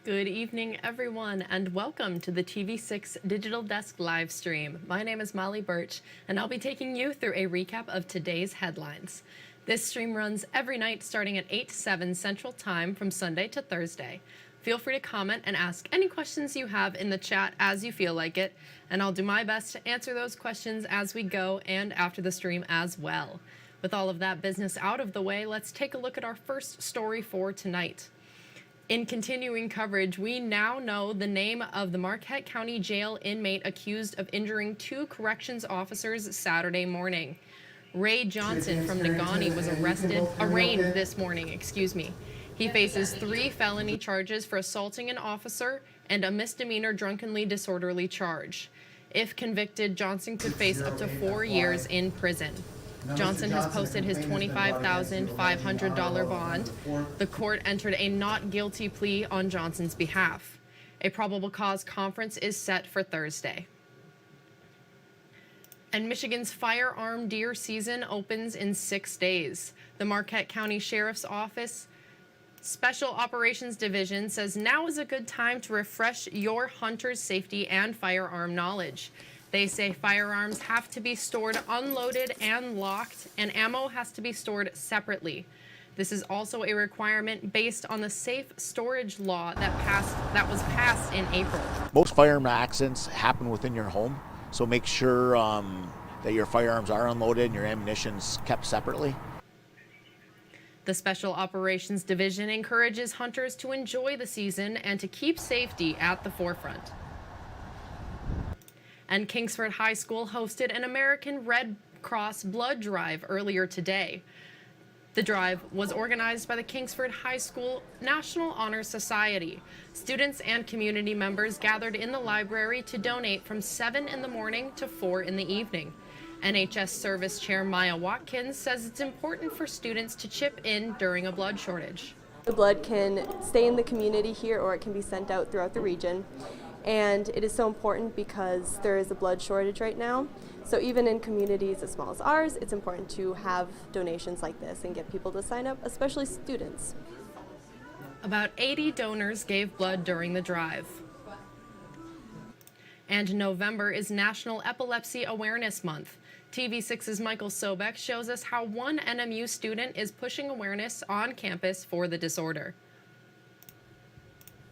Good evening, everyone, and welcome to the TV6 Digital Desk live stream. My name is Molly Birch, and I'll be taking you through a recap of today's headlines. This stream runs every night starting at 8 to 7 Central Time from Sunday to Thursday. Feel free to comment and ask any questions you have in the chat as you feel like it, and I'll do my best to answer those questions as we go and after the stream as well. With all of that business out of the way, let's take a look at our first story for tonight. In continuing coverage, we now know the name of the Marquette County Jail inmate accused of injuring two corrections officers Saturday morning. Ray Johnson from Negaunee was arraigned this morning. He faces 3 felony charges for assaulting an officer and a misdemeanor drunkenly disorderly charge. If convicted, Johnson could face up to 4 years in prison. Johnson has posted his $25,500 bond. The court entered a not guilty plea on Johnson's behalf. A probable cause conference is set for Thursday. And Michigan's firearm deer season opens in 6 days. The Marquette County Sheriff's Office Special Operations Division says now is a good time to refresh your hunter's safety and firearm knowledge. They say firearms have to be stored unloaded and locked, and ammo has to be stored separately. This is also a requirement based on the safe storage law that was passed in April. Most firearm accidents happen within your home, so make sure that your firearms are unloaded and your ammunition's kept separately. The Special Operations Division encourages hunters to enjoy the season and to keep safety at the forefront. And Kingsford High School hosted an American Red Cross blood drive earlier today. The drive was organized by the Kingsford High School National Honor Society. Students and community members gathered in the library to donate from 7 in the morning to 4 in the evening. NHS Service Chair Maya Watkins says it's important for students to chip in during a blood shortage. The blood can stay in the community here or it can be sent out throughout the region. And it is so important because there is a blood shortage right now. So even in communities as small as ours, it's important to have donations like this and get people to sign up, especially students. About 80 donors gave blood during the drive. And November is National Epilepsy Awareness Month. TV6's Michael Sobek shows us how one NMU student is pushing awareness on campus for the disorder.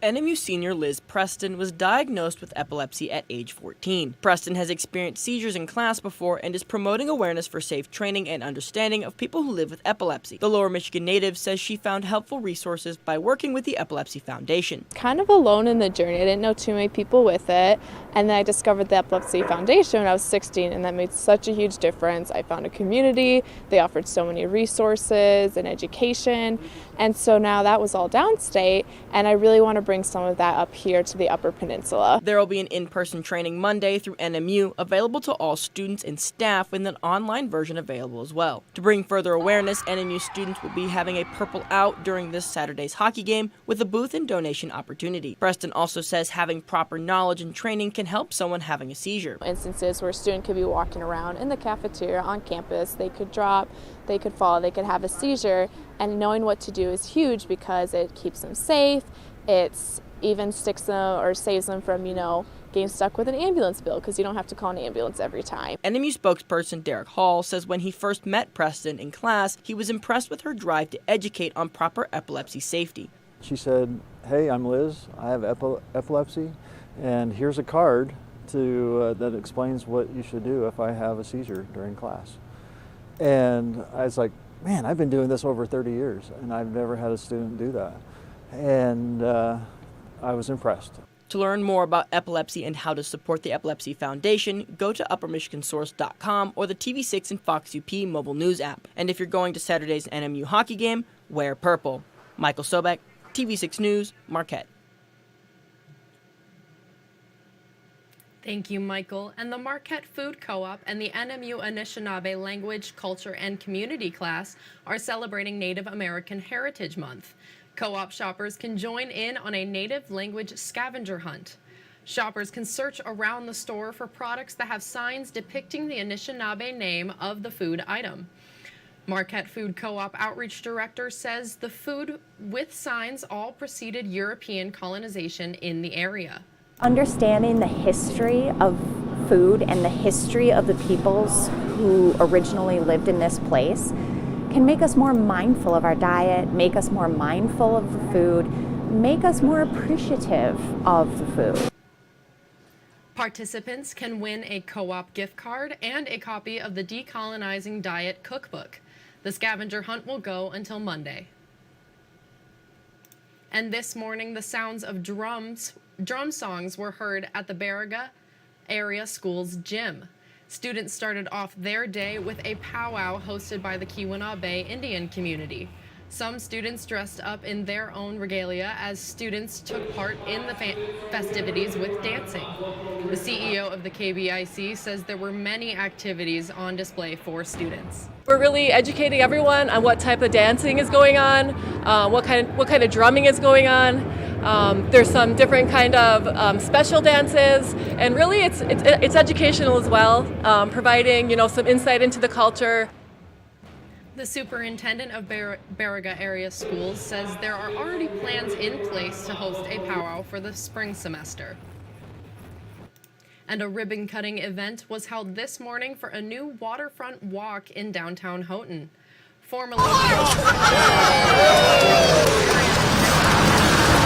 NMU senior Liz Preston was diagnosed with epilepsy at age 14. Preston has experienced seizures in class before and is promoting awareness for safe training and understanding of people who live with epilepsy. The Lower Michigan native says she found helpful resources by working with the Epilepsy Foundation. Kind of alone in the journey. I didn't know too many people with it, and then I discovered the Epilepsy Foundation when I was 16, and that made such a huge difference. I found a community. They offered so many resources and education, and so now that was all downstate, and I really want to bring some of that up here to the Upper Peninsula. There will be an in-person training Monday through NMU available to all students and staff, with an online version available as well. To bring further awareness, NMU students will be having a purple out during this Saturday's hockey game with a booth and donation opportunity. Preston also says having proper knowledge and training can help someone having a seizure. Instances where a student could be walking around in the cafeteria on campus, they could drop, they could fall, they could have a seizure, and knowing what to do is huge because it keeps them safe. It's even sticks them or saves them from, getting stuck with an ambulance bill because you don't have to call an ambulance every time. NMU spokesperson Derek Hall says when he first met Preston in class, he was impressed with her drive to educate on proper epilepsy safety. She said, "Hey, I'm Liz. I have epilepsy, and here's a card that explains what you should do if I have a seizure during class." And I was like, man, I've been doing this over 30 years, and I've never had a student do that. And I was impressed. To learn more about epilepsy and how to support the Epilepsy Foundation, go to uppermichigansource.com or the TV6 and Fox UP mobile news app. And if you're going to Saturday's NMU hockey game, wear purple. Michael Sobek, TV6 News, Marquette. Thank you, Michael. And the Marquette Food Co-op and the NMU Anishinaabe Language, Culture, and Community class are celebrating Native American Heritage Month. Co-op shoppers can join in on a native language scavenger hunt. Shoppers can search around the store for products that have signs depicting the Anishinaabe name of the food item. Marquette Food Co-op Outreach Director says the food with signs all preceded European colonization in the area. Understanding the history of food and the history of the peoples who originally lived in this place can make us more mindful of our diet, make us more mindful of the food, make us more appreciative of the food. Participants can win a co-op gift card and a copy of the Decolonizing Diet Cookbook. The scavenger hunt will go until Monday. And this morning, the sounds of drum songs were heard at the Baraga area school's gym. Students started off their day with a powwow hosted by the Keweenaw Bay Indian community. Some students dressed up in their own regalia as students took part in the festivities with dancing. The CEO of the KBIC says there were many activities on display for students. We're really educating everyone on what type of dancing is going on, what kind of drumming is going on. There's some different kind of special dances, and really it's educational as well, providing some insight into the culture. The superintendent of Baraga area schools says there are already plans in place to host a powwow for the spring semester. And a ribbon-cutting event was held this morning for a new waterfront walk in downtown Houghton. Formerly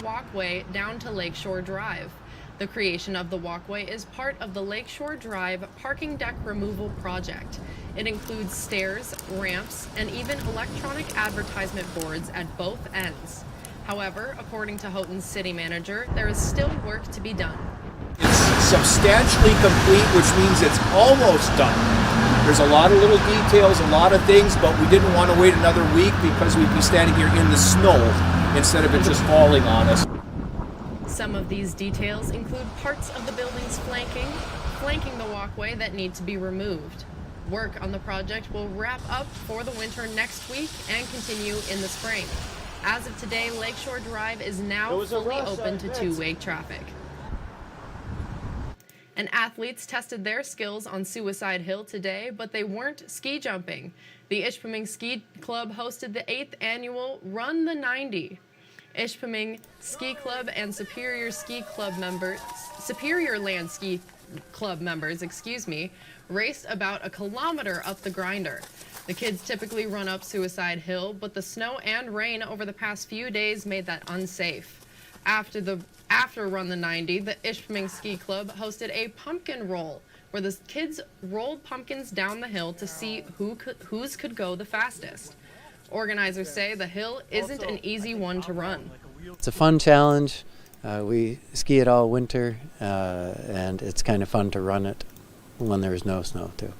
walkway down to Lakeshore Drive. The creation of the walkway is part of the Lakeshore Drive parking deck removal project. It includes stairs, ramps, and even electronic advertisement boards at both ends. However, according to Houghton's city manager, there is still work to be done. It's substantially complete, which means it's almost done. There's a lot of little details, a lot of things, but we didn't want to wait another week because we'd be standing here in the snow instead of it just falling on us. Some of these details include parts of the building's flanking the walkway that need to be removed. Work on the project will wrap up for the winter next week and continue in the spring. As of today, Lakeshore Drive is now fully open to two-way traffic. And athletes tested their skills on Suicide Hill today, but they weren't ski jumping. The Ishpeming Ski Club hosted the 8th annual Run the 90. Ishpeming Ski Club and Superior Land Ski Club members, raced about 1 kilometer up the grinder. The kids typically run up Suicide Hill, but the snow and rain over the past few days made that unsafe. After Run the 90, the Ishpeming Ski Club hosted a pumpkin roll, where the kids rolled pumpkins down the hill to see whose could go the fastest. Organizers say the hill isn't an easy one to run. It's a fun challenge. We ski it all winter, and it's kind of fun to run it when there's no snow, too.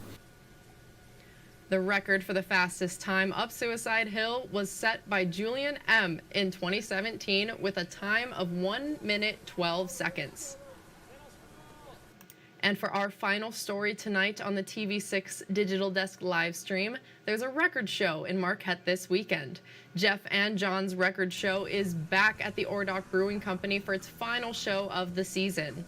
The record for the fastest time up Suicide Hill was set by Julian M. in 2017 with a time of 1 minute 12 seconds. And for our final story tonight on the TV6 Digital Desk live stream, there's a record show in Marquette this weekend. Jeff and John's record show is back at the Ordock Brewing Company for its final show of the season.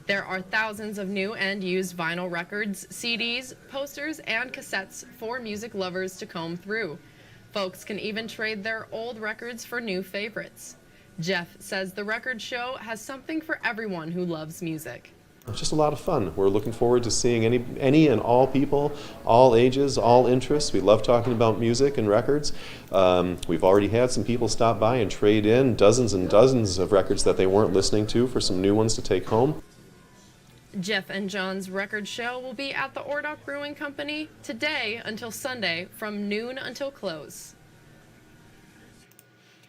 There are thousands of new and used vinyl records, CDs, posters, and cassettes for music lovers to comb through. Folks can even trade their old records for new favorites. Jeff says the record show has something for everyone who loves music. It's just a lot of fun. We're looking forward to seeing any and all people, all ages, all interests. We love talking about music and records. We've already had some people stop by and trade in dozens and dozens of records that they weren't listening to for some new ones to take home. Jeff and John's record show will be at the Ordock Brewing Company today until Sunday from noon until close.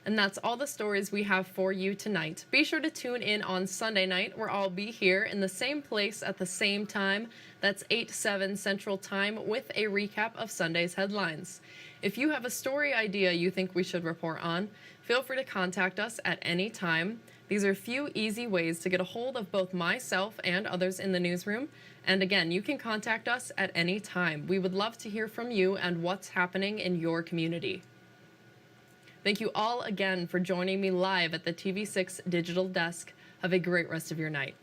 And that's all the stories we have for you tonight. Be sure to tune in on Sunday night, where I'll be here in the same place at the same time. That's 8/7 Central Time with a recap of Sunday's headlines. If you have a story idea you think we should report on, feel free to contact us at any time. These are a few easy ways to get a hold of both myself and others in the newsroom. And again, you can contact us at any time. We would love to hear from you and what's happening in your community. Thank you all again for joining me live at the TV6 Digital Desk. Have a great rest of your night.